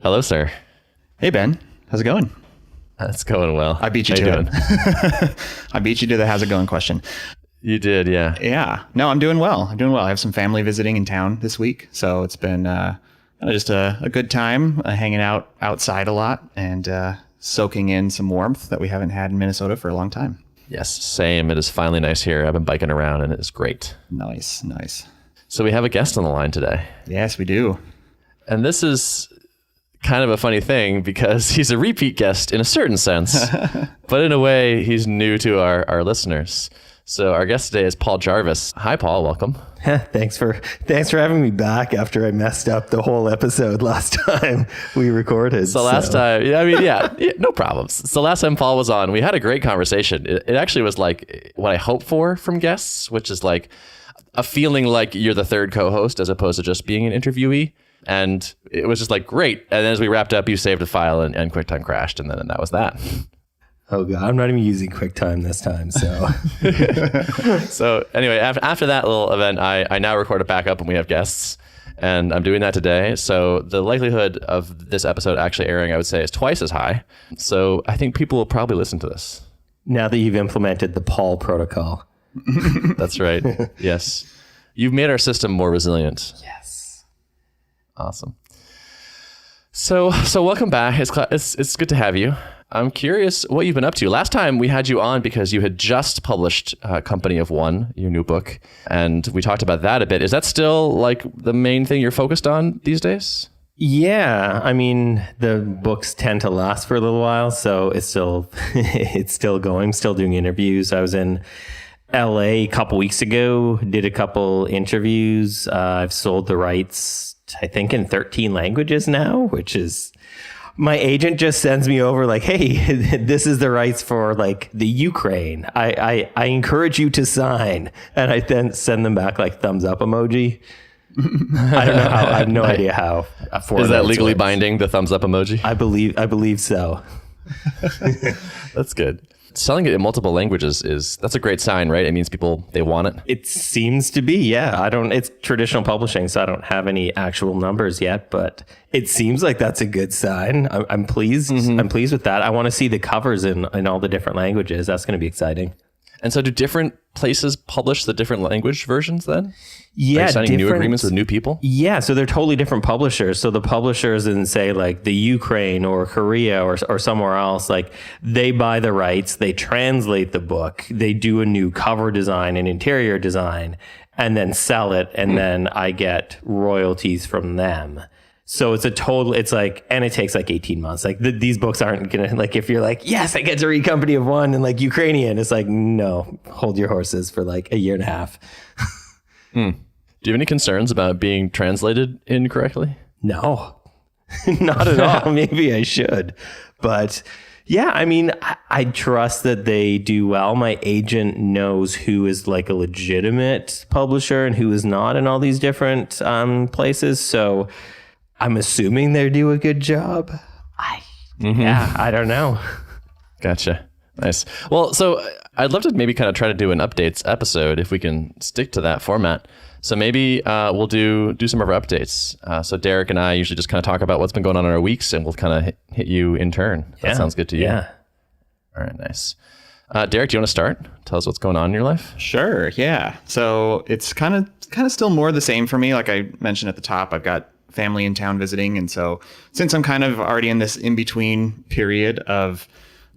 Hello, sir. Hey, Ben. How's it going? It's going well. I beat you to it. I beat you to the how's it going question. You did, yeah. Yeah. No, I'm doing well. I have some family visiting in town this week. So it's been just a good time hanging out outside a lot and soaking in some warmth that we haven't had in Minnesota for a long time. Yes, same. It is finally nice here. I've been biking around and it is great. Nice. So we have a guest on the line today. Yes, we do. And this is kind of a funny thing because he's a repeat guest in a certain sense, but in a way he's new to our listeners. So our guest today is Paul Jarvis. Hi, Paul. Welcome. Thanks for having me back after I messed up the whole episode last time we recorded. Last time, yeah, no problems. So last time Paul was on, we had a great conversation. It actually was like what I hope for from guests, which is like a feeling like you're the third co-host as opposed to just being an interviewee. And it was just like, great. And then as we wrapped up, you saved a file and QuickTime crashed. And then that was that. Oh, God. I'm not even using QuickTime this time. So so anyway, after that little event, I now record it back up and we have guests. And I'm doing that today. So the likelihood of this episode actually airing, I would say, is twice as high. So I think people will probably listen to this. Now that you've implemented the Paul protocol. That's right. Yes. You've made our system more resilient. Yes. Awesome. So welcome back. It's good to have you. I'm curious what you've been up to. Last time we had you on because you had just published Company of One, your new book, and we talked about that a bit. Is that still like the main thing you're focused on these days? Yeah, I mean, the books tend to last for a little while, so it's still going. I'm still doing interviews. I was in LA a couple weeks ago, did a couple interviews. I've sold the rights, I think, in 13 languages now, which is, my agent just sends me over like, hey, this is the rights for like the Ukraine. I encourage you to sign. And I then send them back like thumbs up emoji. I don't know how, I have no idea how. Is that legally binding, the thumbs up emoji? I believe so. That's good. Selling it in multiple languages that's a great sign, right? It means people, they want it. It seems to be, yeah. It's traditional publishing, so I don't have any actual numbers yet, but it seems like that's a good sign. I'm pleased. Mm-hmm. I'm pleased with that. I want to see the covers in all the different languages. That's going to be exciting. And so do different places publish the different language versions then? Yeah. Are you signing new agreements with new people? Yeah. So they're totally different publishers. So the publishers in, say, like the Ukraine or Korea or somewhere else, like they buy the rights, they translate the book, they do a new cover design and interior design, and then sell it. And then I get royalties from them. So it's like, and it takes like 18 months. Like these books aren't going to, like, if you're like, yes, I get to read Company of One and like Ukrainian, it's like, no, hold your horses for like a year and a half. Do you have any concerns about being translated incorrectly? No, not at all. Maybe I should. But yeah, I mean, I trust that they do well. My agent knows who is like a legitimate publisher and who is not in all these different places. So I'm assuming they do a good job. Yeah, I don't know. Gotcha. Nice. Well, so I'd love to maybe kind of try to do an updates episode if we can stick to that format. So maybe we'll do some of our updates. So Derrick and I usually just kind of talk about what's been going on in our weeks, and we'll kind of hit you in turn. That sounds good to you. Yeah. All right, nice. Derrick, do you want to start? Tell us what's going on in your life. Sure. Yeah. So it's kind of still more the same for me. Like I mentioned at the top, I've got family in town visiting. And so since I'm kind of already in this in-between period of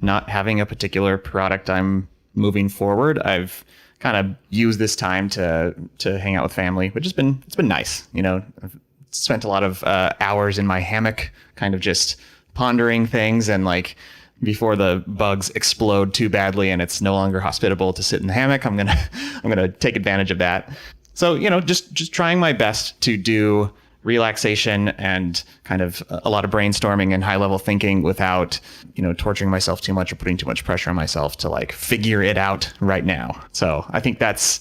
not having a particular product I'm moving forward, I've kind of used this time to hang out with family, which it's been nice. You know, I've spent a lot of hours in my hammock kind of just pondering things, and like before the bugs explode too badly and it's no longer hospitable to sit in the hammock, I'm gonna take advantage of that. So, you know, just trying my best to do relaxation and kind of a lot of brainstorming and high level thinking without, you know, torturing myself too much or putting too much pressure on myself to like figure it out right now. So I think that's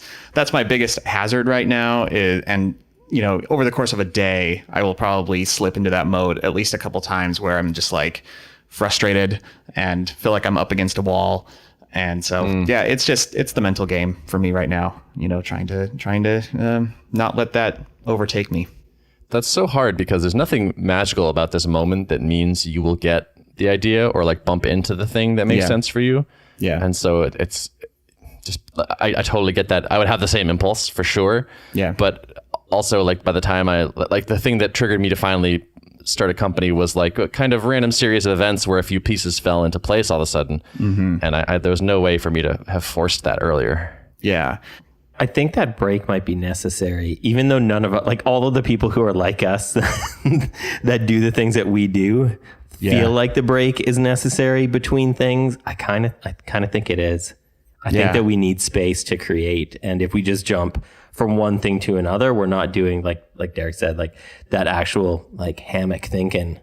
my biggest hazard right now and you know, over the course of a day, I will probably slip into that mode at least a couple times where I'm just like frustrated and feel like I'm up against a wall. And so, yeah, it's the mental game for me right now, you know, trying to not let that overtake me. That's so hard because there's nothing magical about this moment that means you will get the idea or like bump into the thing that makes sense for you. Yeah. And so it's just, I totally get that. I would have the same impulse for sure. Yeah. But also like by the time the thing that triggered me to finally start a company was like a kind of random series of events where a few pieces fell into place all of a sudden. Mm-hmm. And there was no way for me to have forced that earlier. Yeah. I think that break might be necessary, even though none of us, like all of the people who are like us that do the things that we do feel like the break is necessary between things. I kind of think it is. I think that we need space to create. And if we just jump from one thing to another, we're not doing like Derrick said, like that actual like hammock thinking.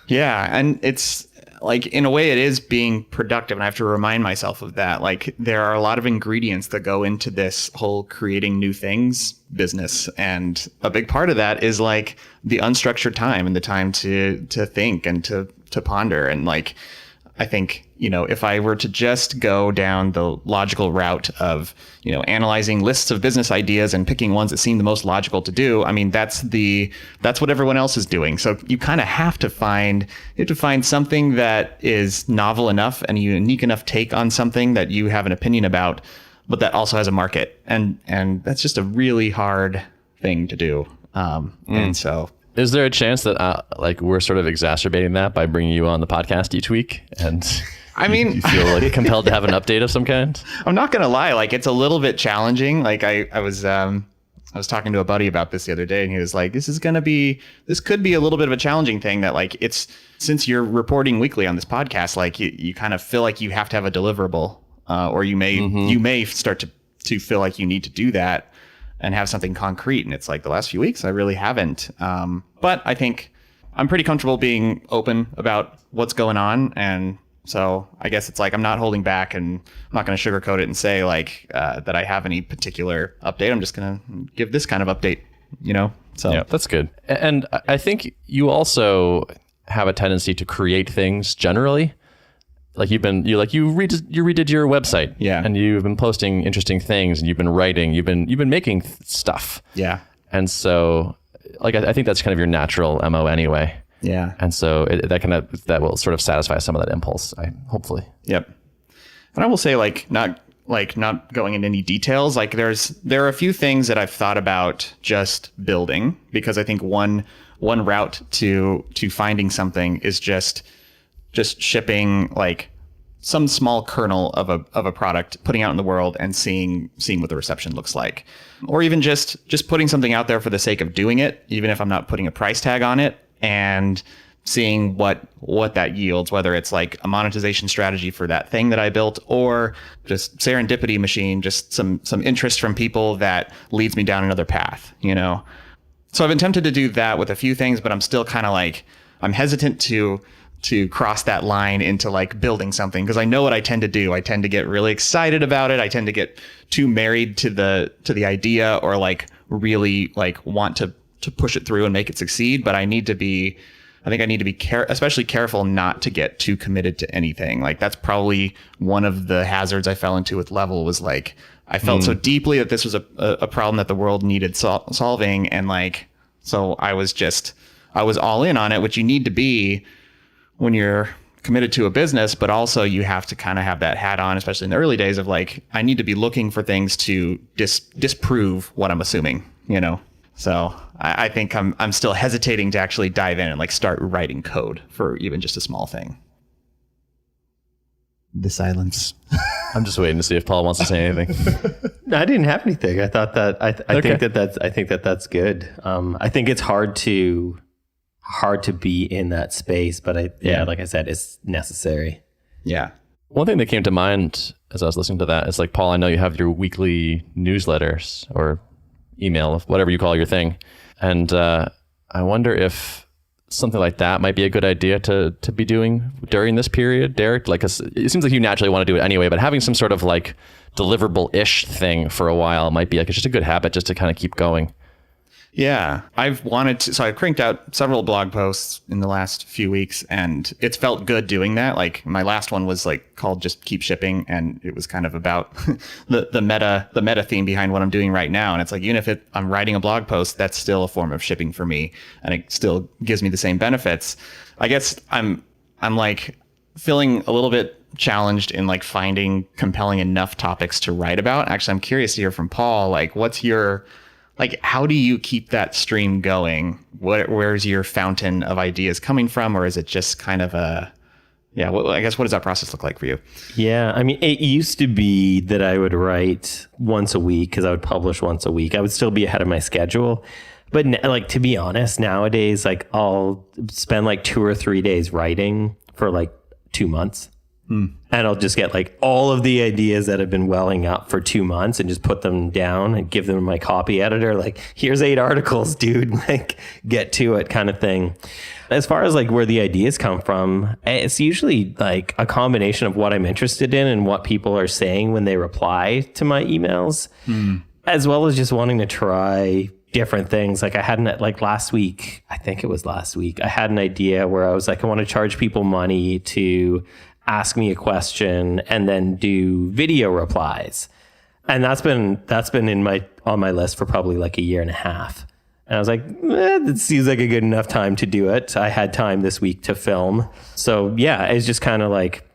Yeah. And it's like, in a way it is being productive. And I have to remind myself of that. Like there are a lot of ingredients that go into this whole creating new things business. And a big part of that is like the unstructured time and the time to think and to ponder. And like, I think, if I were to just go down the logical route of, analyzing lists of business ideas and picking ones that seem the most logical to do, I mean, that's what everyone else is doing. So you kind of have to find something that is novel enough and a unique enough take on something that you have an opinion about, but that also has a market. And that's just a really hard thing to do. And so. Is there a chance that we're sort of exacerbating that by bringing you on the podcast each week? And I mean, you feel like compelled to have an update of some kind? I'm not going to lie. Like it's a little bit challenging. Like I was talking to a buddy about this the other day and he was like, this could be a little bit of a challenging thing that like since you're reporting weekly on this podcast, like you kind of feel like you have to have a deliverable or you may start to feel like you need to do that and have something concrete. And it's like the last few weeks, I really haven't. But I think I'm pretty comfortable being open about what's going on. And so I guess it's like, I'm not holding back and I'm not going to sugarcoat it and say like that I have any particular update. I'm just going to give this kind of update, So yeah, that's good. And I think you also have a tendency to create things generally. Like you redid your website, and you've been posting interesting things, and you've been writing, you've been making stuff, and so like I think that's kind of your natural MO anyway, and so that will sort of satisfy some of that impulse, hopefully. Yep. And I will say not going into any details, like there are a few things that I've thought about just building, because I think one route to finding something is just shipping like some small kernel of a product, putting out in the world and seeing what the reception looks like, or even just putting something out there for the sake of doing it, even if I'm not putting a price tag on it, and seeing what that yields, whether it's like a monetization strategy for that thing that I built, or just serendipity machine, just some interest from people that leads me down another path, So I've been tempted to do that with a few things, but I'm still kind of like, I'm hesitant to cross that line into like building something, because I know what I tend to do. I tend to get really excited about it. I tend to get too married to the idea, or like really like want to push it through and make it succeed. But I need to be especially careful not to get too committed to anything. Like that's probably one of the hazards I fell into with Level, was like, I felt so deeply that this was a problem that the world needed solving. And like, so I was all in on it, which you need to be when you're committed to a business, but also you have to kind of have that hat on, especially in the early days of like, I need to be looking for things to disprove what I'm assuming, So I think I'm still hesitating to actually dive in and like start writing code for even just a small thing. The silence. I'm just waiting to see if Paul wants to say anything. No, I didn't have anything. I thought that I think that's good. I think it's hard to be in that space, but like I said, it's necessary. Yeah. One thing that came to mind as I was listening to that is like, Paul, I know you have your weekly newsletters or email, whatever you call your thing. And I wonder if something like that might be a good idea to be doing during this period, Derrick. Like, it seems like you naturally want to do it anyway, but having some sort of like deliverable-ish thing for a while might be like, it's just a good habit just to kind of keep going. Yeah, I've wanted to. So I cranked out several blog posts in the last few weeks, and it's felt good doing that. Like my last one was like called "Just Keep Shipping," and it was kind of about the meta theme behind what I'm doing right now. And it's like, even if I'm writing a blog post, that's still a form of shipping for me, and it still gives me the same benefits. I guess I'm like feeling a little bit challenged in like finding compelling enough topics to write about. Actually, I'm curious to hear from Paul. Like, how do you keep that stream going? Where's your fountain of ideas coming from? Or is it just kind of I guess, what does that process look like for you? Yeah, I mean, it used to be that I would write once a week because I would publish once a week. I would still be ahead of my schedule. But like, to be honest, nowadays, like I'll spend like 2 or 3 days writing for like 2 months. And I'll just get like all of the ideas that have been welling up for 2 months and just put them down and give them to my copy editor. Like, here's 8 articles, dude, like get to it kind of thing. As far as like where the ideas come from, it's usually like a combination of what I'm interested in and what people are saying when they reply to my emails, as well as just wanting to try different things. Like I had last week, I think it was last week, I had an idea where I was like, I want to charge people money to ask me a question and then do video replies. And that's been on my list for probably like 1.5 years. And I was like, it seems like a good enough time to do it. I had time this week to film. So yeah, it's just kind of like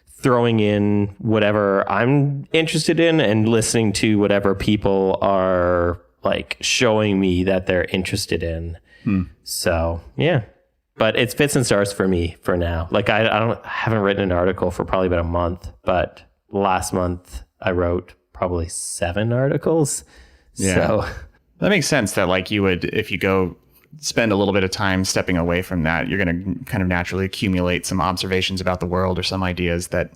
throwing in whatever I'm interested in and listening to whatever people are like showing me that they're interested in. So yeah. But it's fits and starts for me for now. Like I haven't written an article for probably about a month, but last month I wrote probably 7 articles. Yeah. So that makes sense that like you would, if you go spend a little bit of time stepping away from that, you're going to kind of naturally accumulate some observations about the world or some ideas that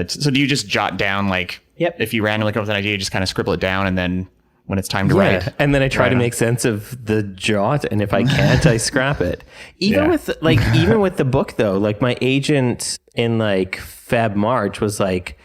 so do you just jot down like, if you randomly come up with an idea, you just kind of scribble it down and then when it's time to write. And then I try to make sense of the jot. And if I can't, I scrap it. Even with the book though, like my agent in like March was like,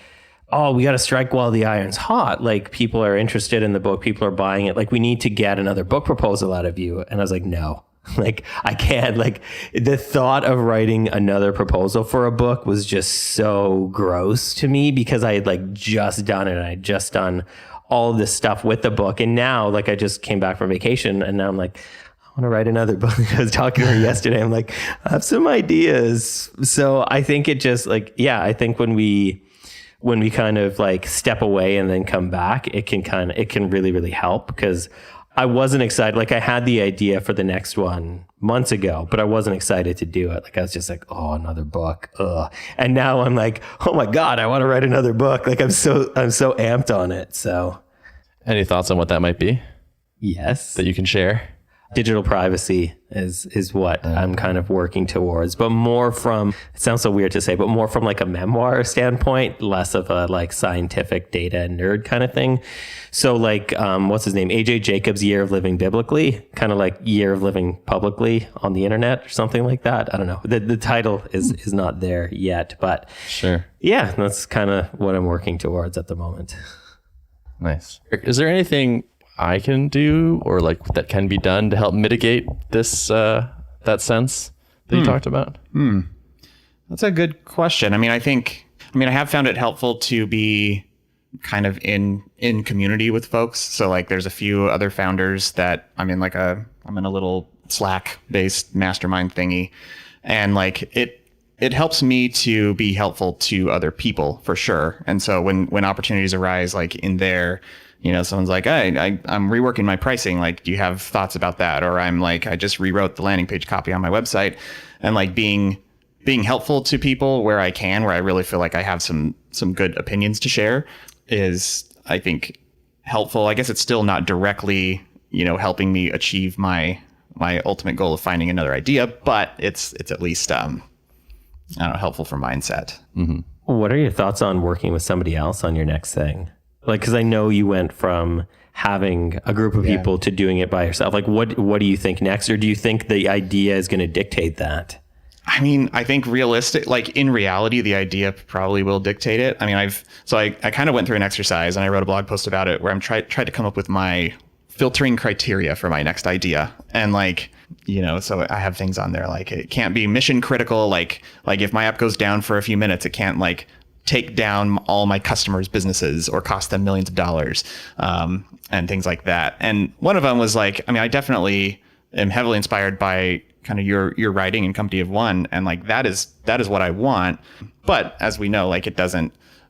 oh, we got to strike while the iron's hot. Like people are interested in the book. People are buying it. Like we need to get another book proposal out of you. And I was like, no, like I can't. Like the thought of writing another proposal for a book was just so gross to me because I had like just done it. I had just done all of this stuff with the book. And now like I just came back from vacation and now I'm like, I want to write another book. I was talking to her yesterday. I'm like, I have some ideas. So I think it just like, I think when we kind of like step away and then come back, it can really, really help because I wasn't excited. Like I had the idea for the next one months ago, but I wasn't excited to do it. Like I was just like, oh, another book. Ugh. And now I'm like, oh my God, I want to write another book. Like I'm so amped on it. So any thoughts on what that might be? Yes. That you can share? Digital privacy is what I'm kind of working towards, but more from, it sounds so weird to say, but more from like a memoir standpoint, less of a like scientific data nerd kind of thing. So like, what's his name? AJ Jacobs' Year of Living Biblically, kind of like Year of Living Publicly on the internet or something like that. I don't know. The title is not there yet, but sure. Yeah, that's kind of what I'm working towards at the moment. Nice. Is there anything I can do or like that can be done to help mitigate this that sense that you talked about? That's a good question. I mean, I have found it helpful to be kind of in community with folks. So like there's a few other founders that I'm in a little Slack based mastermind thingy. And like it helps me to be helpful to other people for sure. And so when opportunities arise, like in there, you know, someone's like, hey, I'm reworking my pricing. Like, do you have thoughts about that? Or I'm like, I just rewrote the landing page copy on my website, and like being helpful to people where I can, where I really feel like I have some good opinions to share is, I think, helpful. I guess it's still not directly, you know, helping me achieve my ultimate goal of finding another idea, but it's at least, I don't know, helpful for mindset. Mm-hmm. What are your thoughts on working with somebody else on your next thing? Like, because I know you went from having a group of people to doing it by yourself. Like, what do you think next? Or do you think the idea is going to dictate that? I mean, I think in reality, the idea probably will dictate it. I mean, I kind of went through an exercise and I wrote a blog post about it where I'm tried to come up with my filtering criteria for my next idea. And like, so I have things on there like it can't be mission critical. Like if my app goes down for a few minutes, it can't like take down all my customers' businesses or cost them millions of dollars, and things like that. And one of them was like, I definitely am heavily inspired by kind of your writing and Company of One. And like, that is what I want. But as we know, like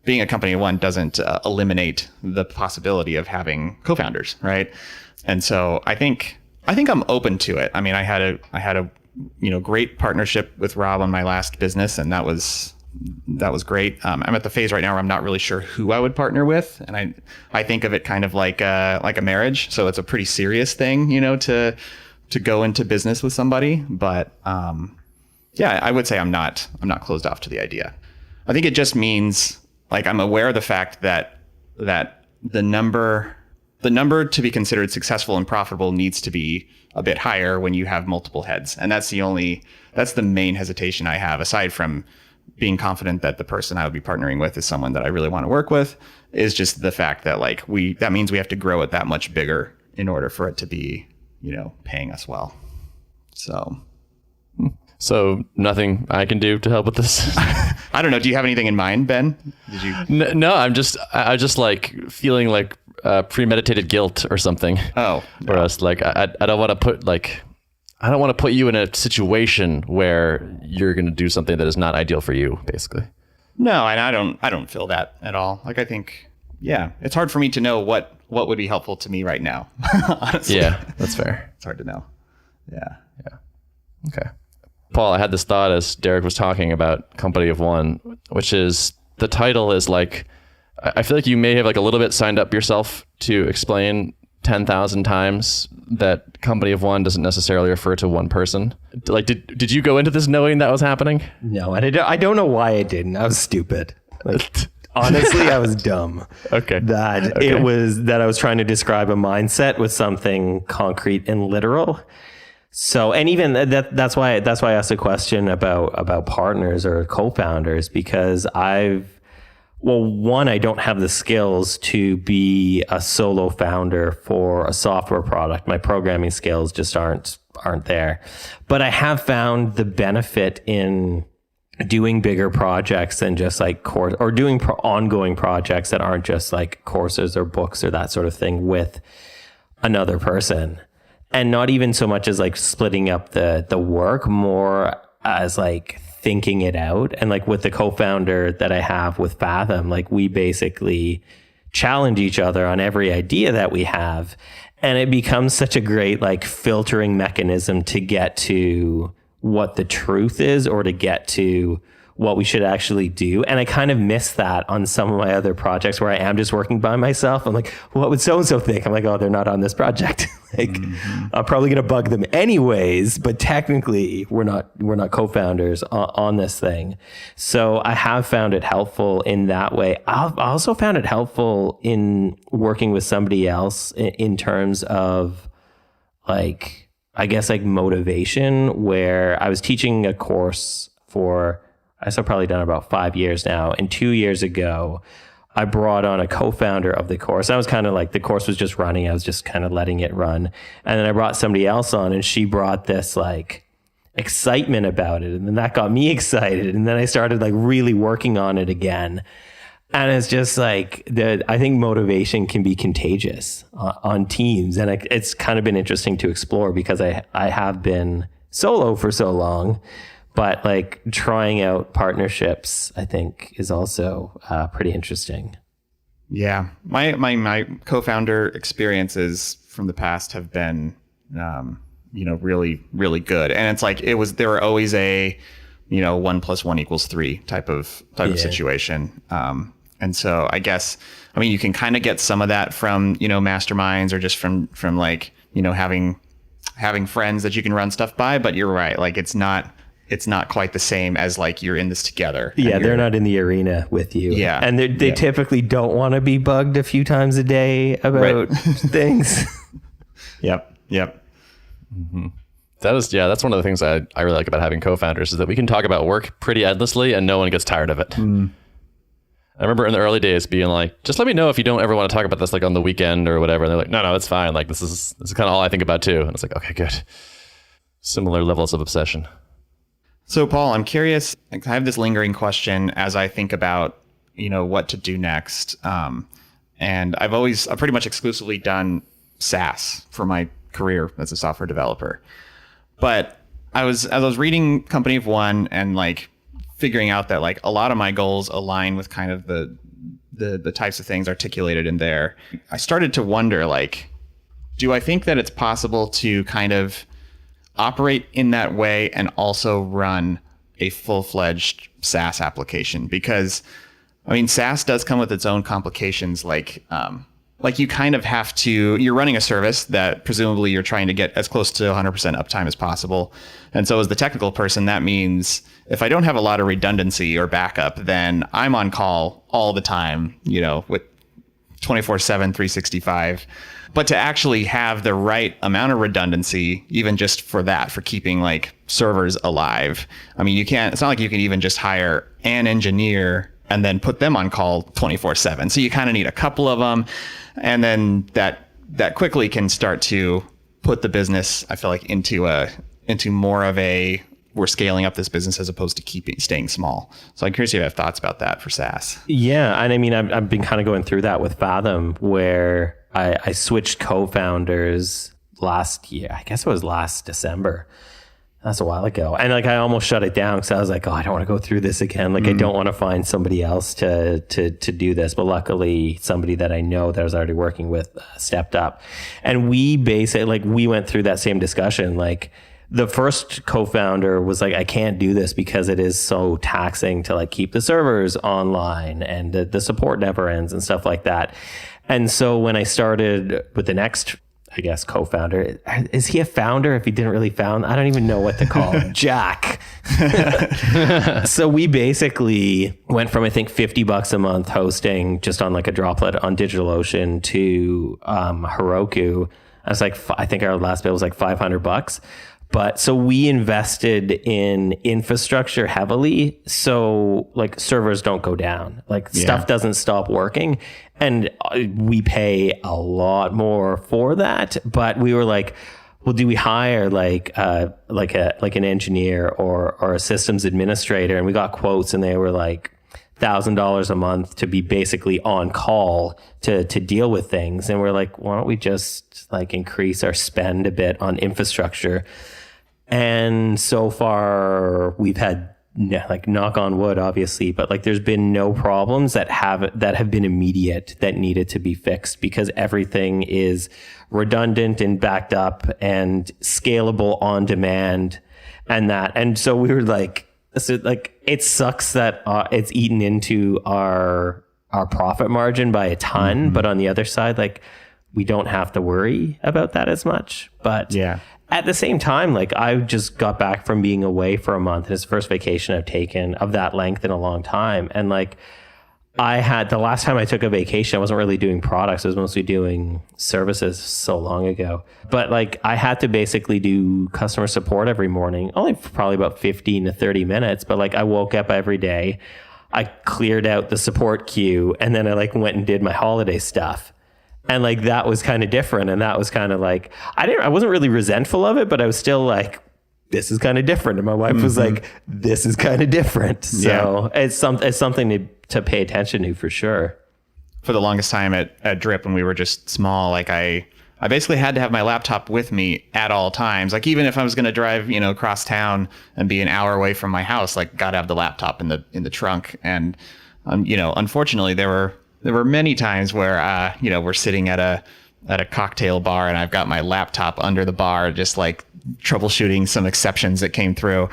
being a Company of One doesn't eliminate the possibility of having co-founders. Right. And so I think I'm open to it. I had a great partnership with Rob on my last business, and that was great. I'm at the phase right now where I'm not really sure who I would partner with. And I think of it kind of like a marriage. So it's a pretty serious thing, to go into business with somebody. But I would say I'm not closed off to the idea. I think it just means like I'm aware of the fact that the number to be considered successful and profitable needs to be a bit higher when you have multiple heads. And that's the main hesitation I have, aside from being confident that the person I would be partnering with is someone that I really want to work with, is just the fact that like that means we have to grow it that much bigger in order for it to be, paying us well. So nothing I can do to help with this. I don't know. Do you have anything in mind, Ben? Did you? No, I just like feeling like premeditated guilt or something. Oh, no. Or else like, I don't want to put you in a situation where you're going to do something that is not ideal for you, basically. No, and I don't feel that at all. Like, I think, it's hard for me to know what would be helpful to me right now. Honestly. Yeah, that's fair. It's hard to know. Yeah. Okay. Paul, I had this thought as Derrick was talking about Company of One, which is the title is like, I feel like you may have like a little bit signed up yourself to explain 10,000 times that Company of One doesn't necessarily refer to one person. Like, did you go into this knowing that was happening? No, and I don't know why I didn't. I was stupid. Like, honestly, I was dumb. Okay. It was that I was trying to describe a mindset with something concrete and literal. So, and even that's why I asked a question about partners or co-founders, because I don't have the skills to be a solo founder for a software product. My programming skills just aren't there. But I have found the benefit in doing bigger projects than just like course, or doing ongoing projects that aren't just like courses or books or that sort of thing with another person. And not even so much as like splitting up the work, more as like thinking it out. And like with the co-founder that I have with Fathom, like we basically challenge each other on every idea that we have. And it becomes such a great like filtering mechanism to get to what the truth is, or to get to what we should actually do. And I kind of miss that on some of my other projects where I am just working by myself. I'm like, what would so-and-so think? I'm like, oh, they're not on this project. Like, I'm probably going to bug them anyways, but technically we're not co-founders on this thing. So I have found it helpful in that way. I also found it helpful in working with somebody else in terms of like, I guess like motivation, where I was teaching a course for, I've probably done about 5 years now. And 2 years ago, I brought on a co-founder of the course. I was kind of like, the course was just running. I was just kind of letting it run. And then I brought somebody else on, and she brought this like excitement about it. And then that got me excited. And then I started like really working on it again. And it's just like, I think motivation can be contagious on teams. And it's kind of been interesting to explore, because I have been solo for so long. But like trying out partnerships, I think, is also pretty interesting. Yeah, my co-founder experiences from the past have been, really, really good. And it's like there were always a, 1 + 1 = 3 type of situation. And so I guess, you can kind of get some of that from, masterminds, or just from like, having friends that you can run stuff by. But you're right, like it's not quite the same as like you're in this together. Yeah, they're not in the arena with you. Yeah. And they typically don't want to be bugged a few times a day about things. Yep. Mm-hmm. That's one of the things I really like about having co-founders, is that we can talk about work pretty endlessly and no one gets tired of it. I remember in the early days being like, just let me know if you don't ever want to talk about this like on the weekend or whatever. And they're like, no, it's fine. Like this is kind of all I think about too. And it's like, okay, good. Similar levels of obsession. So Paul, I'm curious, I have this lingering question as I think about, what to do next. And I've pretty much exclusively done SaaS for my career as a software developer. But as I was reading Company of One and like figuring out that like a lot of my goals align with kind of the types of things articulated in there, I started to wonder, like, do I think that it's possible to kind of operate in that way and also run a full-fledged SaaS application? Because I mean, SaaS does come with its own complications. Like you kind of have to, you're running a service that presumably you're trying to get as close to 100% uptime as possible. And so as the technical person, that means if I don't have a lot of redundancy or backup, then I'm on call all the time, with 24/7, 365. But to actually have the right amount of redundancy, even just for keeping like servers alive. I mean, it's not like you can even just hire an engineer and then put them on call 24/7. So you kind of need a couple of them. And then that quickly can start to put the business, I feel like, into more of a, we're scaling up this business as opposed to staying small. So I'm curious if you have thoughts about that for SaaS. Yeah. And I mean, I've been kind of going through that with Fathom, where I switched co-founders last year. I guess it was last December. That's a while ago. And like, I almost shut it down because I was like, oh, I don't want to go through this again. Like, I don't want to find somebody else to do this. But luckily, somebody that I know that I was already working with stepped up. And we went through that same discussion. Like, the first co-founder was like, I can't do this because it is so taxing to like keep the servers online and the support never ends and stuff like that. And so when I started with the next, I guess, co-founder, is he a founder if he didn't really found? I don't even know what to call him. Jack. So we basically went from, I think, $50 a month hosting just on like a droplet on DigitalOcean to Heroku. I was like, I think our last bill was like $500. But so we invested in infrastructure heavily. So like servers don't go down, stuff doesn't stop working. And we pay a lot more for that. But we were like, well, do we hire like an engineer or a systems administrator? And we got quotes and they were like $1,000 a month to be basically on call to deal with things. And we're like, why don't we just like increase our spend a bit on infrastructure? And so far we've had, like, knock on wood, obviously, but like there's been no problems that have been immediate that needed to be fixed, because everything is redundant and backed up and scalable on demand and so we were like, it sucks that it's eaten into our profit margin by a ton, but on the other side, like, we don't have to worry about that as much. But yeah. At the same time, like, I just got back from being away for a month, and it's the first vacation I've taken of that length in a long time. And like, the last time I took a vacation, I wasn't really doing products. I was mostly doing services so long ago. But like, I had to basically do customer support every morning, only for probably about 15 to 30 minutes. But like, I woke up every day, I cleared out the support queue, and then I like went and did my holiday stuff. And like, that was kind of different. And that was kind of like, I wasn't really resentful of it, but I was still like, this is kind of different. And my wife was like, this is kind of different. So it's something to pay attention to, for sure. For the longest time at Drip, when we were just small, like I basically had to have my laptop with me at all times. Like, even if I was going to drive, across town and be an hour away from my house, like, got to have the laptop in the trunk. And, unfortunately there were many times where, we're sitting at a cocktail bar and I've got my laptop under the bar, just like troubleshooting some exceptions that came through.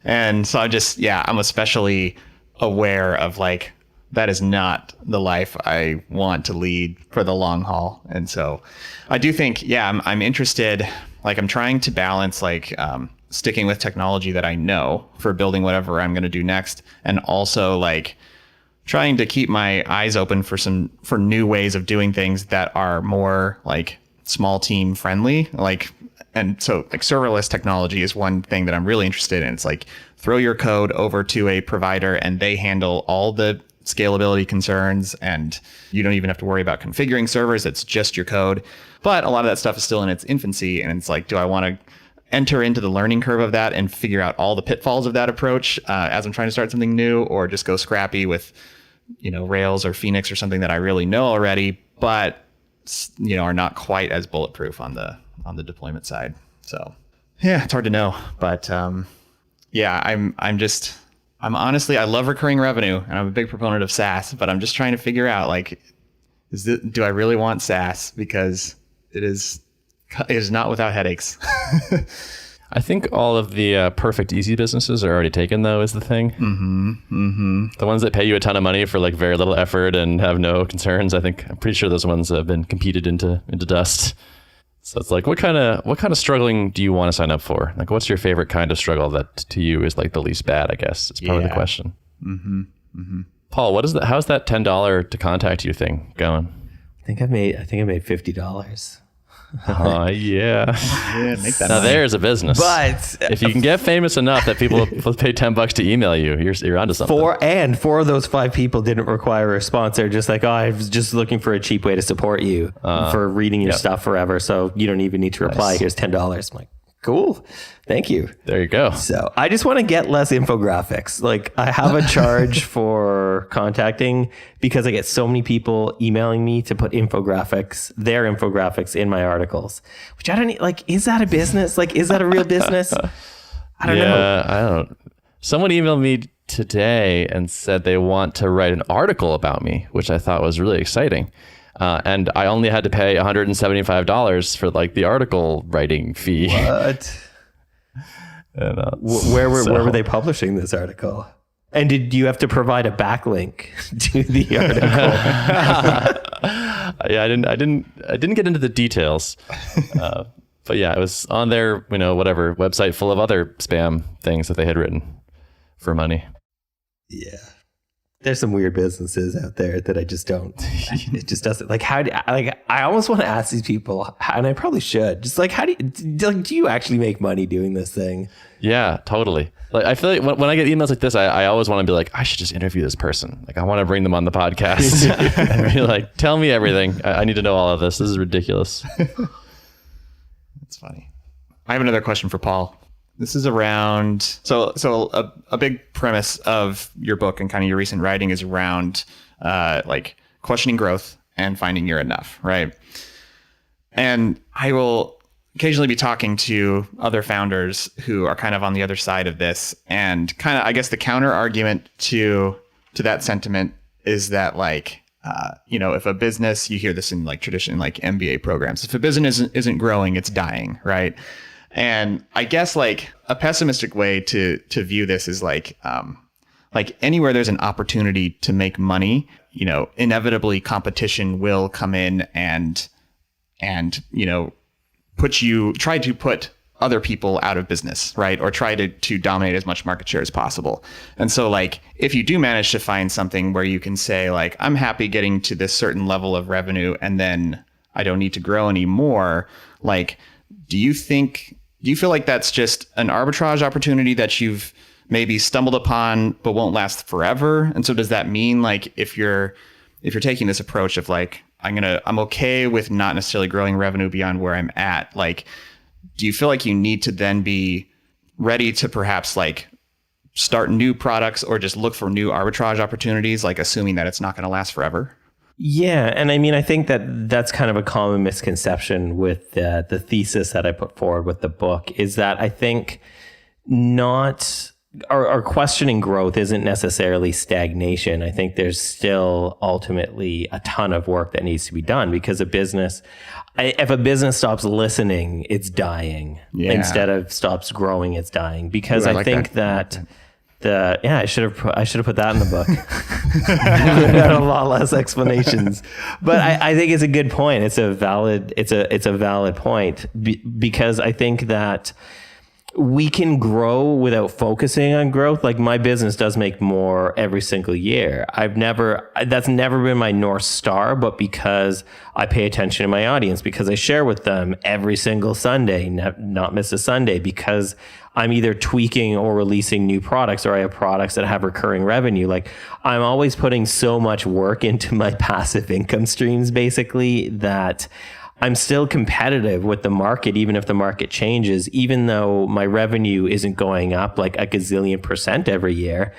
And so I'm especially aware of, like, that is not the life I want to lead for the long haul. And so I do think, I'm interested, like, I'm trying to balance, like, sticking with technology that I know for building whatever I'm going to do next. And also, like, trying to keep my eyes open for new ways of doing things that are more like small team friendly. And so like serverless technology is one thing that I'm really interested in. It's like, throw your code over to a provider and they handle all the scalability concerns, and you don't even have to worry about configuring servers. It's just your code. But a lot of that stuff is still in its infancy, and it's like, do I want to enter into the learning curve of that and figure out all the pitfalls of that approach as I'm trying to start something new, or just go scrappy with, Rails or Phoenix or something that I really know already, but are not quite as bulletproof on the deployment side. So yeah, it's hard to know, but I'm honestly, I love recurring revenue, and I'm a big proponent of SaaS, but I'm just trying to figure out, like, do I really want SaaS? Because it is not without headaches. I think all of the perfect easy businesses are already taken, though, is the thing. The ones that pay you a ton of money for like very little effort and have no concerns, I'm pretty sure those ones have been competed into dust. So it's like, what kind of struggling do you want to sign up for? Like, what's your favorite kind of struggle that to you is like the least bad, I guess, is probably the question. Paul, how's that $10 to contact you thing going? I think I made $50. Oh, yeah. Make that now money. there's a business. But if you can get famous enough that people will pay $10 to email you, you're onto something. Four of those 5 people didn't require a response. They're just like, I was just looking for a cheap way to support you for reading your stuff forever. So you don't even need to reply. Nice. Here's $10. I'm like, cool. Thank you. There you go. So I just want to get less infographics. Like, I have a charge for contacting because I get so many people emailing me to put their infographics in my articles, which I don't like. Is that a business? Like, is that a real business? I don't know. I don't. Someone emailed me today and said they want to write an article about me, which I thought was really exciting. And I only had to pay $175 for like the article writing fee. What? And, where were they publishing this article? And did you have to provide a backlink to the article? Yeah, I didn't get into the details. But yeah, it was on their, whatever website full of other spam things that they had written for money. Yeah. There's some weird businesses out there that I just don't. It just doesn't I almost want to ask these people, and I probably should. Just like, do you actually make money doing this thing? Yeah, totally. Like, I feel like when I get emails like this, I always want to be like, I should just interview this person. Like, I want to bring them on the podcast and be like, tell me everything. I need to know all of this. This is ridiculous. That's funny. I have another question for Paul. This is around, so a big premise of your book and kind of your recent writing is around like questioning growth and finding your enough, right? And I will occasionally be talking to other founders who are kind of on the other side of this, and kind of, I guess the counter argument to that sentiment is that like, if a business, you hear this in like tradition, like MBA programs, if a business isn't growing, it's dying, right? And I guess like a pessimistic way to view this is like anywhere there's an opportunity to make money, inevitably competition will come in and try to put other people out of business, right? Or try to dominate as much market share as possible. And so like, if you do manage to find something where you can say like, I'm happy getting to this certain level of revenue and then I don't need to grow anymore, like, do you feel like that's just an arbitrage opportunity that you've maybe stumbled upon but won't last forever? And so does that mean like if you're taking this approach of like, I'm okay with not necessarily growing revenue beyond where I'm at, like, do you feel like you need to then be ready to perhaps like start new products or just look for new arbitrage opportunities, like assuming that it's not going to last forever? Yeah. And I mean, I think that's kind of a common misconception with the thesis that I put forward with the book, is that I think our questioning growth isn't necessarily stagnation. I think there's still ultimately a ton of work that needs to be done, because if a business stops listening, it's dying. Yeah. Instead of stops growing, it's dying. Because I think that I should have put that in the book. Had a lot less explanations, but I think it's a good point. It's a valid point because I think that we can grow without focusing on growth. Like my business does make more every single year. That's never been my North Star, but because I pay attention to my audience, because I share with them every single Sunday, not miss a Sunday, because I'm either tweaking or releasing new products, or I have products that have recurring revenue. Like I'm always putting so much work into my passive income streams, basically, that I'm still competitive with the market, even if the market changes, even though my revenue isn't going up like a gazillion% every year.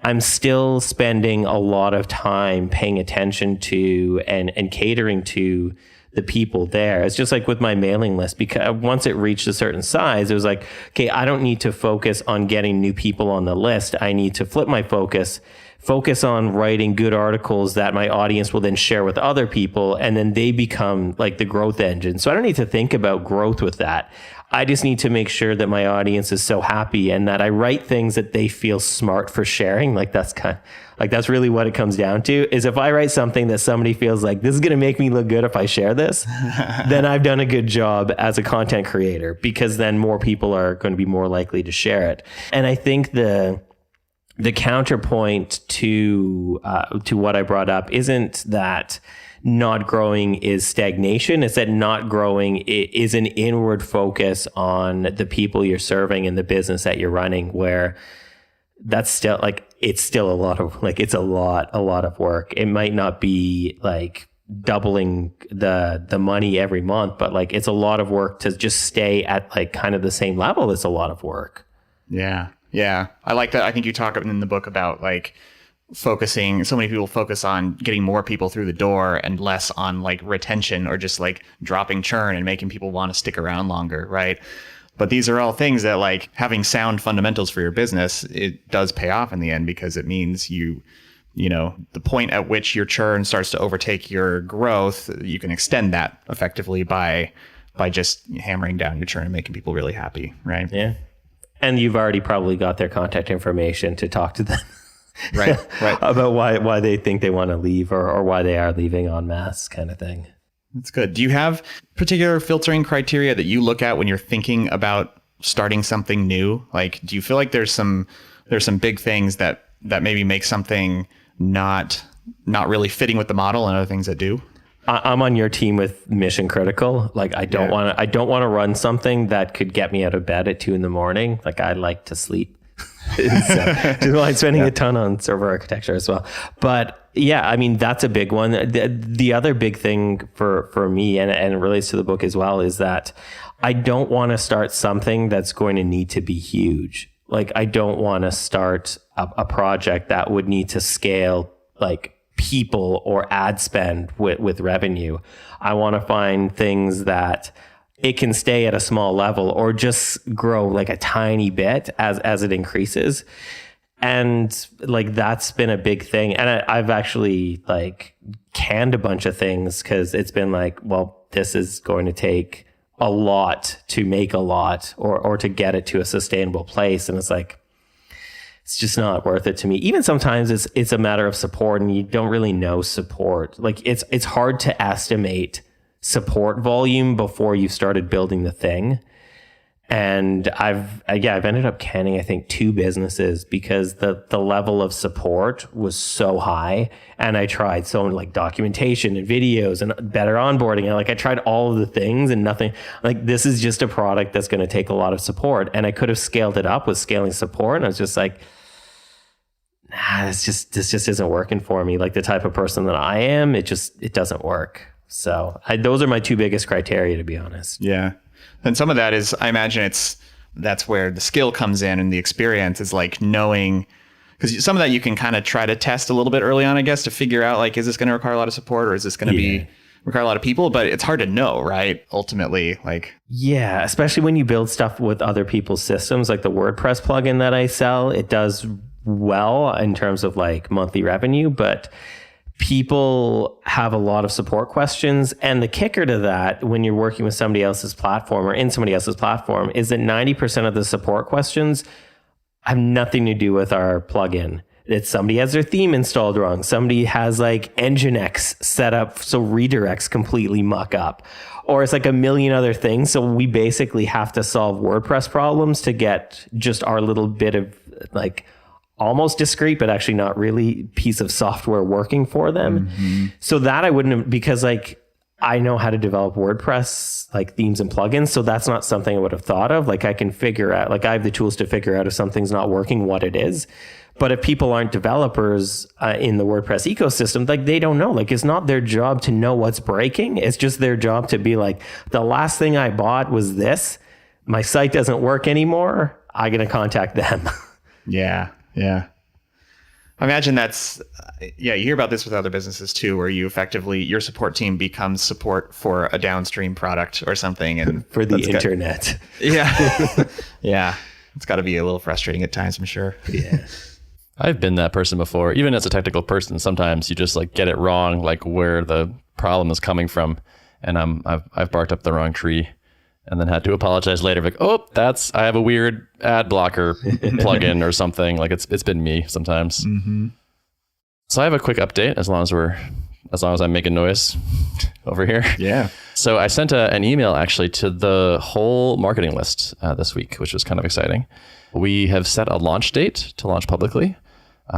I'm still spending a lot of time paying attention to and catering to the people there. It's just like with my mailing list, because once it reached a certain size, it was like, okay, I don't need to focus on getting new people on the list. I need to flip my focus on writing good articles that my audience will then share with other people, and then they become like the growth engine. So I don't need to think about growth with that. I just need to make sure that my audience is so happy and that I write things that they feel smart for sharing. That's really what it comes down to, is if I write something that somebody feels like this is going to make me look good if I share this, then I've done a good job as a content creator, because then more people are going to be more likely to share it. And I think the counterpoint to what I brought up isn't that not growing is stagnation. It's that not growing is an inward focus on the people you're serving and the business that you're running, where that's still like, it's still a lot of work. It might not be like doubling the money every month, but like it's a lot of work to just stay at like kind of the same level. It's a lot of work. Yeah. Yeah. I like that. I think you talk in the book about like focusing. So many people focus on getting more people through the door and less on like retention or just like dropping churn and making people want to stick around longer. Right. But these are all things that, like, having sound fundamentals for your business, it does pay off in the end, because it means you know, the point at which your churn starts to overtake your growth, you can extend that effectively by just hammering down your churn and making people really happy. Right. Yeah. And you've already probably got their contact information to talk to them. Right. About why they think they want to leave or why they are leaving en masse, kind of thing. That's good. Do you have particular filtering criteria that you look at when you're thinking about starting something new? Like, do you feel like there's some big things that maybe make something not really fitting with the model, and other things that do? I'm on your team with mission critical. Like I don't want to run something that could get me out of bed at 2 a.m. Like I like to sleep. So, just like spending a ton on server architecture as well. But yeah, I mean, that's a big one. The other big thing for me, and it relates to the book as well, is that I don't want to start something that's going to need to be huge. Like I don't want to start a project that would need to scale like people or ad spend with revenue. I want to find things that it can stay at a small level or just grow like a tiny bit as it increases. And like, that's been a big thing. And I've actually like canned a bunch of things, because it's been like, well, this is going to take a lot to make a lot or to get it to a sustainable place. And it's like, it's just not worth it to me. Even sometimes it's a matter of support, and you don't really know support. Like it's hard to estimate support volume before you've started building the thing. And I've ended up canning, I think, 2 businesses because the level of support was so high. And I tried so like documentation and videos and better onboarding. And like, I tried all of the things and nothing. Like, this is just a product that's going to take a lot of support. And I could have scaled it up with scaling support. And I was just like, nah, this just isn't working for me. Like the type of person that I am, it doesn't work. So those are my 2 biggest criteria, to be honest. Yeah. And some of that is, I imagine that's where the skill comes in, and the experience is like knowing, because some of that you can kind of try to test a little bit early on, I guess, to figure out like, is this going to require a lot of support, or is this going to require a lot of people? But it's hard to know, right? Ultimately, like. Yeah, especially when you build stuff with other people's systems, like the WordPress plugin that I sell, it does well in terms of like monthly revenue, but people have a lot of support questions. And the kicker to that, when you're working with somebody else's platform or in somebody else's platform, is that 90% of the support questions have nothing to do with our plugin. that somebody has their theme installed wrong. Somebody has like Nginx set up so redirects completely muck up. Or it's like a million other things. So we basically have to solve WordPress problems to get just our little bit of like almost discrete, but actually not really piece of software working for them. So that I wouldn't have, because like I know how to develop WordPress like themes and plugins. So that's not something I would have thought of. Like I can figure out, like I have the tools to figure out if something's not working, what it is. But if people aren't developers in the WordPress ecosystem, like they don't know, like it's not their job to know what's breaking. It's just their job to be like, the last thing I bought was this. My site doesn't work anymore. I'm going to contact them. Yeah. I imagine that's, you hear about this with other businesses too, where you effectively, your support team becomes support for a downstream product or something. And for the internet. Yeah. It's got to be a little frustrating at times, I'm sure. Yeah. I've been that person before. Even as a technical person, sometimes you just like get it wrong, like where the problem is coming from. And I've barked up the wrong tree and then had to apologize later. Like, I have a weird ad blocker plugin or something. Like it's been me sometimes. So I have a quick update as long as I'm making noise over here. Yeah. So I sent an email actually to the whole marketing list this week, which was kind of exciting. We have set a launch date to launch publicly.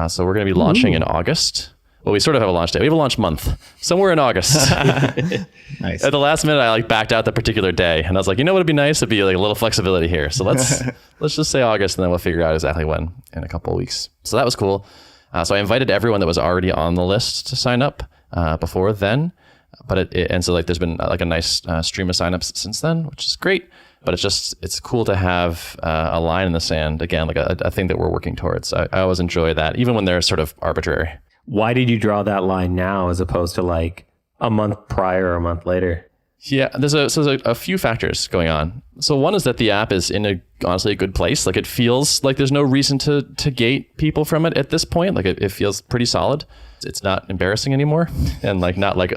So we're going to be launching in August. Well, we sort of have a launch date. We have a launch month somewhere in August. Nice. At the last minute, I like backed out the particular day, and I was like, you know what would be nice? It'd be like a little flexibility here. So let's just say August, and then we'll figure out exactly when in a couple of weeks. So that was cool. So I invited everyone that was already on the list to sign up before then. But and so like there's been like a nice stream of signups since then, which is great. But it's cool to have a line in the sand again, like a thing that we're working towards. I always enjoy that, even when they're sort of arbitrary. Why did you draw that line now as opposed to like a month prior or a month later? Yeah, there's a few factors going on. So one is that the app is in honestly a good place. Like it feels like there's no reason to gate people from it at this point. Like it feels pretty solid. It's not embarrassing anymore, and like not like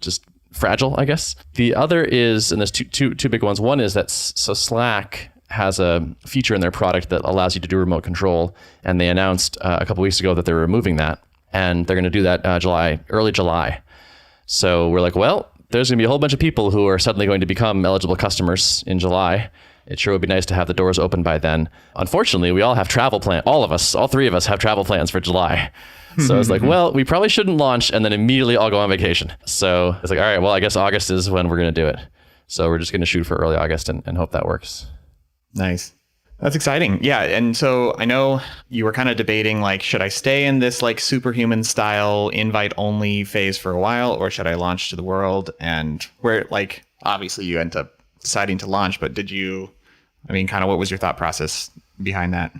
just fragile, I guess. The other is, and there's two big ones. One is that Slack has a feature in their product that allows you to do remote control, and they announced a couple weeks ago that they're removing that, and they're going to do that early July. So we're like, well, there's going to be a whole bunch of people who are suddenly going to become eligible customers in July. It sure would be nice to have the doors open by then. Unfortunately, we all have travel plans. All three of us have travel plans for July. So I was like, well, we probably shouldn't launch and then immediately all go on vacation. So it's like, all right, well, I guess August is when we're going to do it. So we're just going to shoot for early August and hope that works. Nice. That's exciting. Yeah. And so I know you were kind of debating, like, should I stay in this like superhuman style invite only phase for a while, or should I launch to the world? And where, like, obviously you end up deciding to launch, but kind of what was your thought process behind that?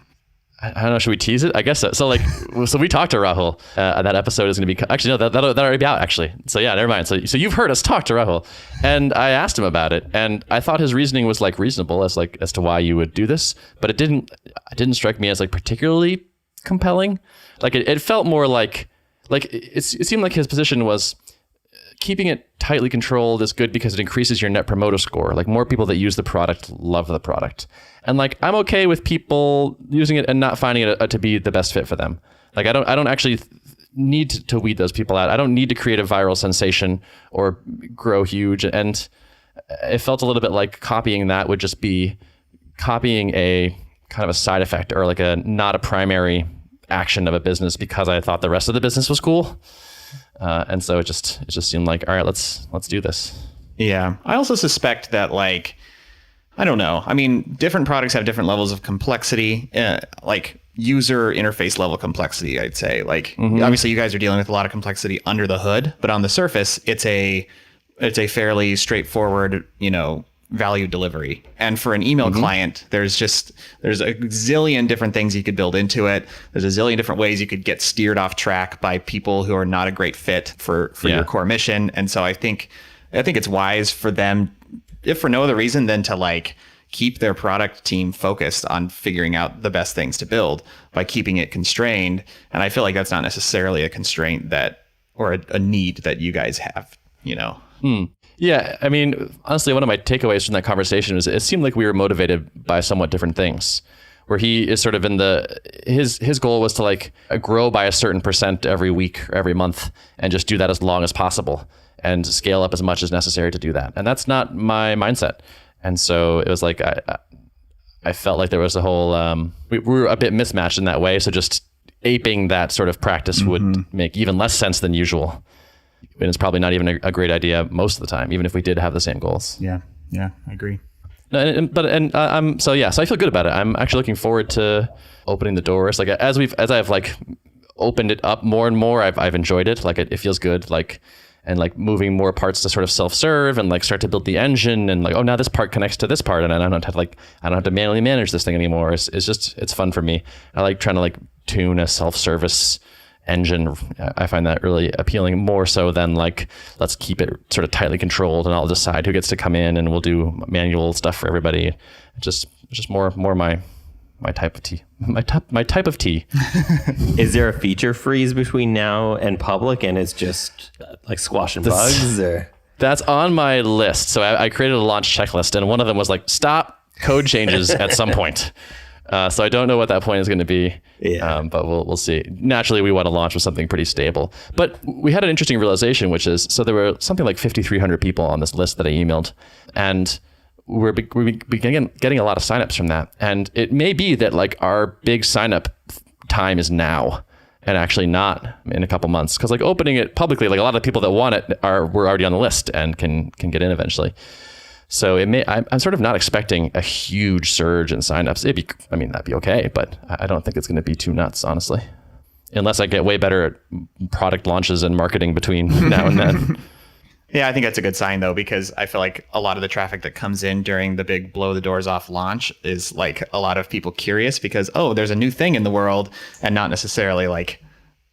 I don't know. Should we tease it? I guess so. So we talked to Rahul. That episode is going to be actually no. That'll already be out actually. So yeah, never mind. So you've heard us talk to Rahul, and I asked him about it, and I thought his reasoning was like reasonable as to why you would do this, but it didn't strike me as like particularly compelling. Like it felt more like it seemed like his position was keeping it tightly controlled is good because it increases your net promoter score. Like more people that use the product love the product. And like, I'm okay with people using it and not finding it to be the best fit for them. Like I don't actually need to weed those people out. I don't need to create a viral sensation or grow huge. And it felt a little bit like copying that would just be copying a kind of a side effect or like not a primary action of a business because I thought the rest of the business was cool. And so it just seemed like, all right, let's do this. Yeah. I also suspect that like, I don't know. I mean, different products have different levels of complexity, like user interface level complexity, I'd say. Like, obviously you guys are dealing with a lot of complexity under the hood, but on the surface, it's a fairly straightforward, value delivery. And for an email client, there's a zillion different things you could build into it. There's a zillion different ways you could get steered off track by people who are not a great fit for your core mission. And so I think it's wise for them, if for no other reason than to like keep their product team focused on figuring out the best things to build by keeping it constrained. And I feel like that's not necessarily a constraint or a need that you guys have, Yeah, I mean, honestly, one of my takeaways from that conversation is it seemed like we were motivated by somewhat different things. where he is sort of in his goal was to like grow by a certain percent every week or every month and just do that as long as possible and scale up as much as necessary to do that. And that's not my mindset. And so it was like, I felt like there was a whole, we were a bit mismatched in that way. So just aping that sort of practice would make even less sense than usual. And it's probably not even a great idea most of the time, even if we did have the same goals. Yeah, I agree. So I feel good about it. I'm actually looking forward to opening the doors. Like as I've like opened it up more and more, I've enjoyed it. Like it feels good. Like, and like moving more parts to sort of self-serve and like start to build the engine and like, oh, now this part connects to this part and I don't have to manually manage this thing anymore. It's fun for me. I like trying to like tune a self-service engine. I find that really appealing, more so than like, let's keep it sort of tightly controlled and I'll decide who gets to come in and we'll do manual stuff for everybody. Just more my type of tea. My type of tea. Is there a feature freeze between now and public and it's just like squashing bugs or? That's on my list. So I created a launch checklist and one of them was like, stop code changes at some point. So I don't know what that point is going to be, but we'll see. Naturally, we want to launch with something pretty stable. But we had an interesting realization, which is, so there were something like 5,300 people on this list that I emailed, and we're getting a lot of signups from that. And it may be that like our big signup time is now, and actually not in a couple months, because like opening it publicly, like a lot of the people that want it were already on the list and can get in eventually. So I'm sort of not expecting a huge surge in signups. That'd be okay, but I don't think it's going to be too nuts, honestly, unless I get way better at product launches and marketing between now and then. Yeah, I think that's a good sign though, because I feel like a lot of the traffic that comes in during the big blow the doors off launch is like a lot of people curious because, oh, there's a new thing in the world, and not necessarily like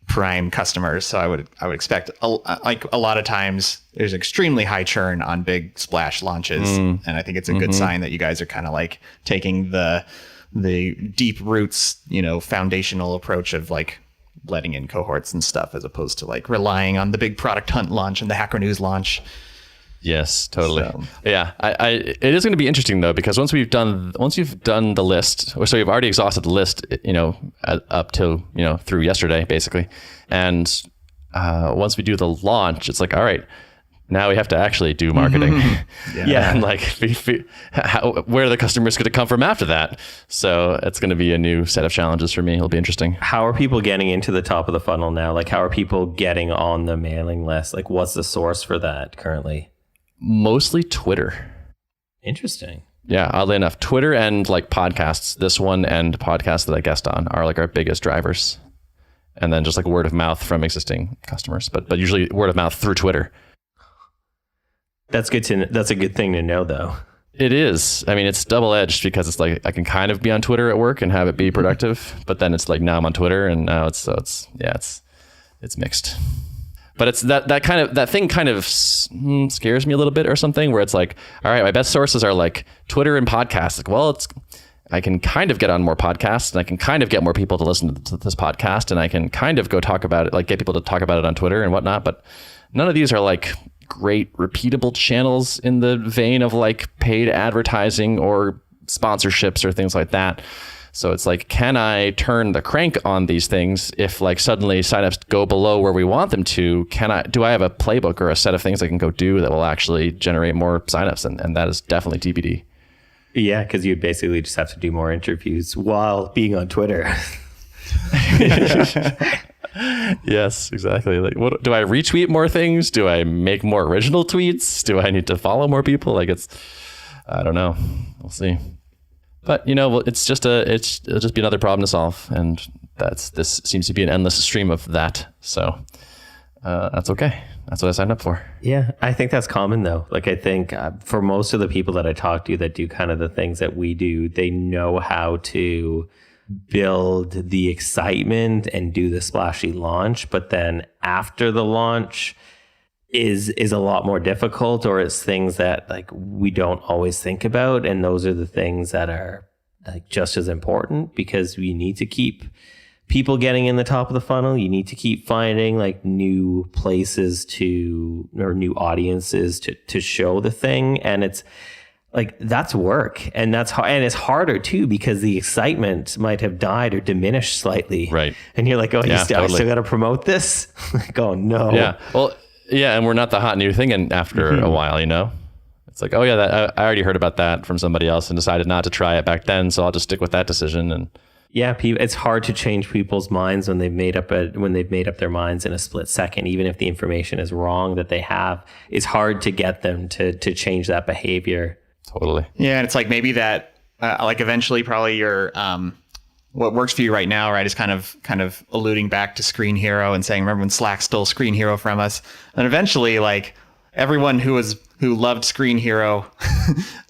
prime customers. So I would expect like a lot of times there's extremely high churn on big splash launches. And I think it's a good sign that you guys are kind of like taking the deep roots, foundational approach of like letting in cohorts and stuff, as opposed to like relying on the big product hunt launch and the Hacker News launch. Yes, totally. So. Yeah, it is going to be interesting though, because once you've done the list, so you've already exhausted the list, up to through yesterday basically, and once we do the launch, it's like, all right, now we have to actually do marketing. Yeah, and like where are the customers going to come from after that? So it's going to be a new set of challenges for me. It'll be interesting. How are people getting into the top of the funnel now? Like, how are people getting on the mailing list? Like, what's the source for that currently? Mostly Twitter. Interesting. Yeah, oddly enough, Twitter and like podcasts. This one and podcasts that I guest on are like our biggest drivers, and then just like word of mouth from existing customers. But usually word of mouth through Twitter. That's good to. That's a good thing to know, though. It is. I mean, it's double edged because it's like I can kind of be on Twitter at work and have it be productive, but then it's like now I'm on Twitter and now it's mixed. But it's that thing kind of scares me a little bit or something, where it's like, all right, my best sources are like Twitter and podcasts. Like, well, I can kind of get on more podcasts and I can kind of get more people to listen to this podcast and I can kind of go talk about it, like get people to talk about it on Twitter and whatnot. But none of these are like great repeatable channels in the vein of like paid advertising or sponsorships or things like that. So it's like, can I turn the crank on these things if like suddenly signups go below where we want them to? Do I have a playbook or a set of things I can go do that will actually generate more signups? And that is definitely TBD. Yeah, because you'd basically just have to do more interviews while being on Twitter. Yes, exactly. Like, what do I retweet more things? Do I make more original tweets? Do I need to follow more people? Like, I don't know. We'll see. But it'll just be another problem to solve, and this seems to be an endless stream of that. So that's okay. That's what I signed up for. Yeah, I think that's common though. Like, I think for most of the people that I talk to that do kind of the things that we do, they know how to build the excitement and do the splashy launch, but then after the launch is a lot more difficult, or it's things that like we don't always think about, and those are the things that are like just as important, because we need to keep people getting in the top of the funnel. You need to keep finding like new places or new audiences to show the thing. And it's like that's work, and that's and it's harder too because the excitement might have died or diminished slightly. Right. And you're like, oh, Yeah, I totally. still got to promote this. Like, oh no. Yeah. Well, yeah. And we're not the hot new thing. And after a while, it's like, oh yeah, I already heard about that from somebody else and decided not to try it back then. So I'll just stick with that decision. And Yeah, it's hard to change people's minds when they've made up their minds in a split second, even if the information is wrong that they have. It's hard to get them to change that behavior. totally. Yeah, and it's like maybe that like eventually probably your what works for you right now, right, is kind of alluding back to Screen Hero and saying, remember when Slack stole Screen Hero from us? And eventually, like, everyone who loved Screen Hero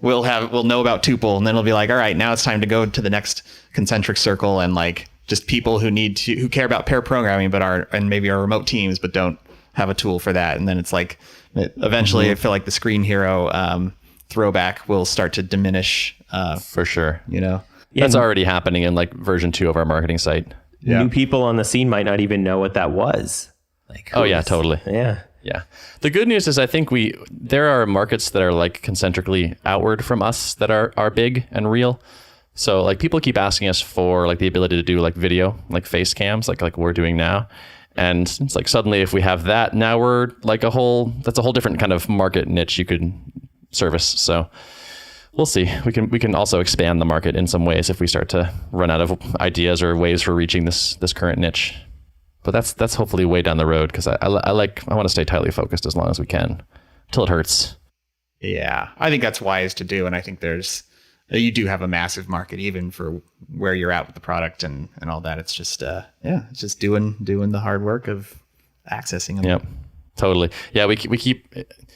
will know about Tuple, and then it'll be like, all right, now it's time to go to the next concentric circle, and like just people who care about pair programming and maybe are remote teams but don't have a tool for that. And then it's like eventually I feel like the Screen Hero throwback will start to diminish For sure. Yeah, That's already happening in like version 2 of our marketing site. Yeah. New people on the scene might not even know what that was. Like, Oh yeah, totally. Yeah. Yeah. The good news is I think there are markets that are like concentrically outward from us that are big and real. So like people keep asking us for like the ability to do like video, like face cams, like we're doing now. And it's like suddenly if we have that, now we're like that's a whole different kind of market niche you could service. So we'll see. We can also expand the market in some ways if we start to run out of ideas or ways for reaching this current niche. But that's hopefully way down the road because I want to stay tightly focused as long as we can until it hurts. Yeah, I think that's wise to do, and I think you do have a massive market even for where you're at with the product and all that. It's just it's just doing the hard work of accessing them. Yep, totally. Yeah,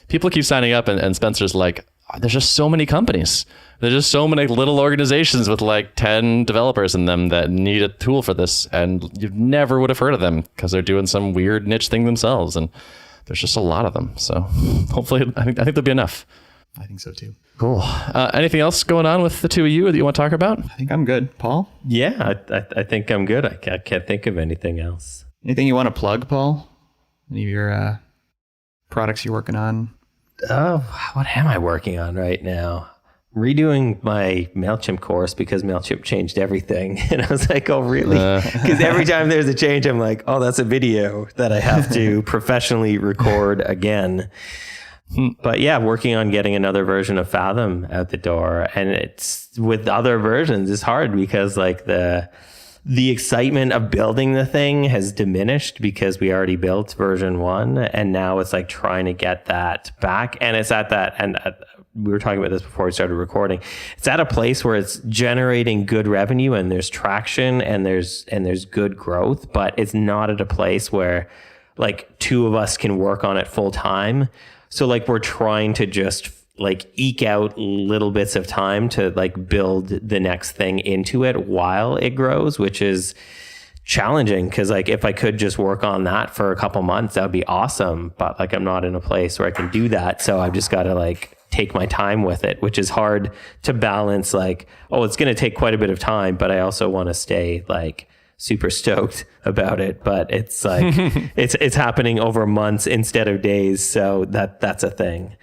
people keep signing up, and Spencer's like, there's just so many companies. There's just so many little organizations with like 10 developers in them that need a tool for this, and you never would have heard of them because they're doing some weird niche thing themselves, and there's just a lot of them. So hopefully, I think there'll be enough. I think so too. Cool. Anything else going on with the two of you that you want to talk about? I think I'm good. Paul? Yeah, I think I'm good. I can't think of anything else. Anything you want to plug, Paul? Any of your products you're working on? Oh, what am I working on right now? Redoing my MailChimp course because MailChimp changed everything. And I was like, oh, really? Because every time there's a change, I'm like, oh, that's a video that I have to professionally record again. But yeah, working on getting another version of Fathom out the door. And it's with other versions, it's hard because like the excitement of building the thing has diminished because we already built version 1. And now it's like trying to get that back. And it's at that, and we were talking about this before we started recording. It's at a place where it's generating good revenue and there's traction and there's good growth, but it's not at a place where like 2 of us can work on it full time. So like we're trying to just like eke out little bits of time to like build the next thing into it while it grows, which is challenging because like if I could just work on that for a couple months, that would be awesome. But like I'm not in a place where I can do that. So I've just got to like take my time with it, which is hard to balance. Like, oh, it's going to take quite a bit of time, but I also want to stay like super stoked about it. But it's like it's happening over months instead of days. So that's a thing.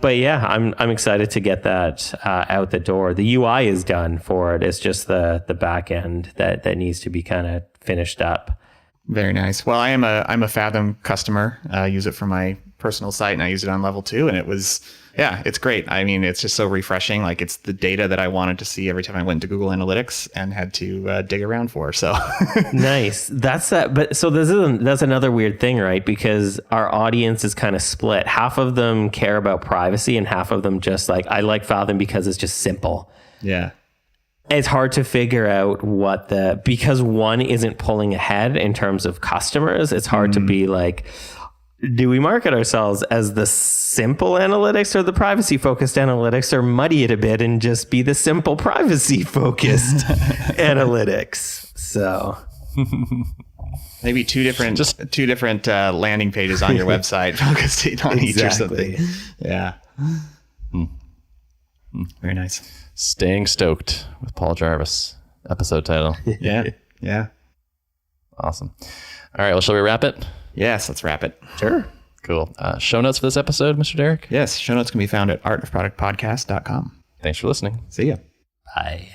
But yeah, I'm excited to get that out the door. The UI is done for it. It's just the back end that needs to be kind of finished up. Very nice. Well, I'm a Fathom customer. I use it for my personal site, and I use it on level 2, and it's great. I mean, it's just so refreshing. Like it's the data that I wanted to see every time I went to Google Analytics and had to dig around for. So nice. That's that. But so that's another weird thing, right? Because our audience is kind of split. Half of them care about privacy, and half of them just like, I like Fathom because it's just simple. Yeah. It's hard to figure out because one isn't pulling ahead in terms of customers. It's hard to be like, do we market ourselves as the simple analytics or the privacy focused analytics, or muddy it a bit and just be the simple privacy focused analytics? So maybe two different landing pages on your website focused on each or something. Yeah. Very nice. Staying Stoked with Paul Jarvis, episode title. Yeah. Yeah. Awesome. All right. Well, shall we wrap it? Yes, let's wrap it. Sure. Cool. Show notes for this episode, Mr. Derrick? Yes, show notes can be found at artofproductpodcast.com. Thanks for listening. See ya. Bye.